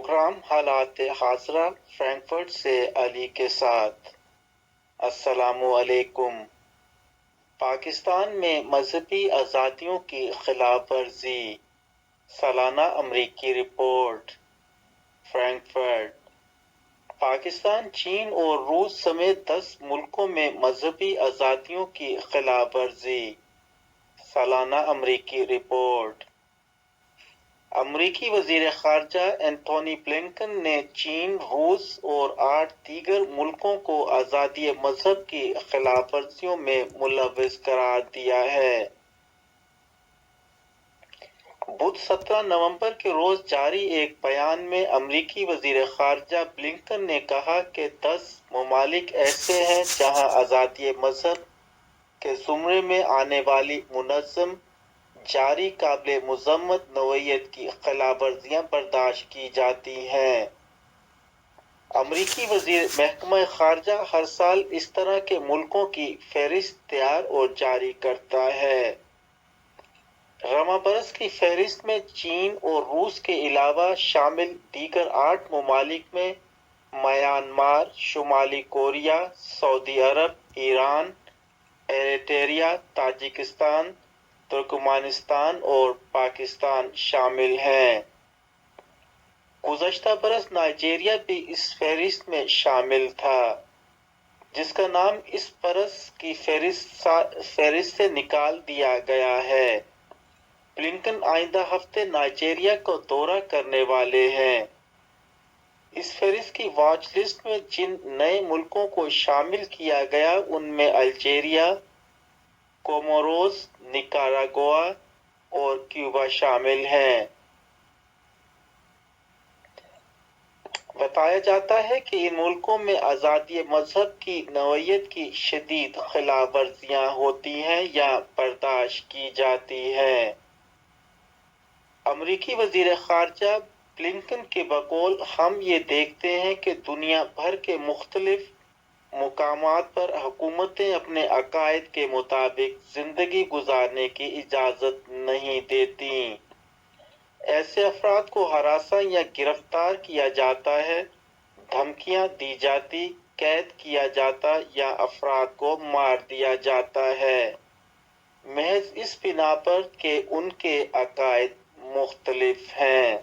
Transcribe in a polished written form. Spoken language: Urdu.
پروگرام حالات حاضرہ فرینکفرٹ سے علی کے ساتھ۔ السلام علیکم۔ پاکستان میں مذہبی آزادیوں کی خلاف ورزی، سالانہ امریکی رپورٹ۔ فرینکفرٹ۔ پاکستان، چین اور روس سمیت 10 ملکوں میں مذہبی آزادیوں کی خلاف ورزی، سالانہ امریکی رپورٹ۔ امریکی وزیر خارجہ اینتھونی بلنکن نے چین، روس اور 8 دیگر ملکوں کو آزادی مذہب کی خلاف ورزیوں میں ملوث قرار دیا ہے۔ بدھ 17 نومبر کے روز جاری ایک بیان میں امریکی وزیر خارجہ بلنکن نے کہا کہ 10 ممالک ایسے ہیں جہاں آزادی مذہب کے زمرے میں آنے والی منظم، جاری، قابل مذمت نوعیت کی خلاف ورزیاں برداشت کی جاتی ہیں۔ امریکی وزیر محکمہ خارجہ ہر سال اس طرح کے ملکوں کی فہرست تیار اور جاری کرتا ہے۔ رواں برس کی فہرست میں چین اور روس کے علاوہ شامل دیگر 8 ممالک میں میانمار، شمالی کوریا، سعودی عرب، ایران، ایریٹریا، تاجکستان، ترکمانستان اور پاکستان شامل ہیں۔ گزشتہ برس نائجیریا بھی اس فہرست میں شامل تھا، جس کا نام اس برس کی فہرست سے نکال دیا گیا ہے۔ بلنکن آئندہ ہفتے نائجیریا کا دورہ کرنے والے ہیں۔ اس فہرست کی واچ لسٹ میں جن نئے ملکوں کو شامل کیا گیا ان میں الجیریا، کوموروس، نکاراگوا اور کیوبا شامل ہیں۔ بتایا جاتا ہے کہ ان ملکوں میں آزادی مذہب کی نوعیت کی شدید خلاف ورزیاں ہوتی ہیں یا برداشت کی جاتی ہیں۔ امریکی وزیر خارجہ بلنکن کے بقول ہم یہ دیکھتے ہیں کہ دنیا بھر کے مختلف مقامات پر حکومتیں اپنے عقائد کے مطابق زندگی گزارنے کی اجازت نہیں دیتیں۔ ایسے افراد کو ہراساں یا گرفتار کیا جاتا ہے، دھمکیاں دی جاتی، قید کیا جاتا یا افراد کو مار دیا جاتا ہے، محض اس بنا پر کہ ان کے عقائد مختلف ہیں۔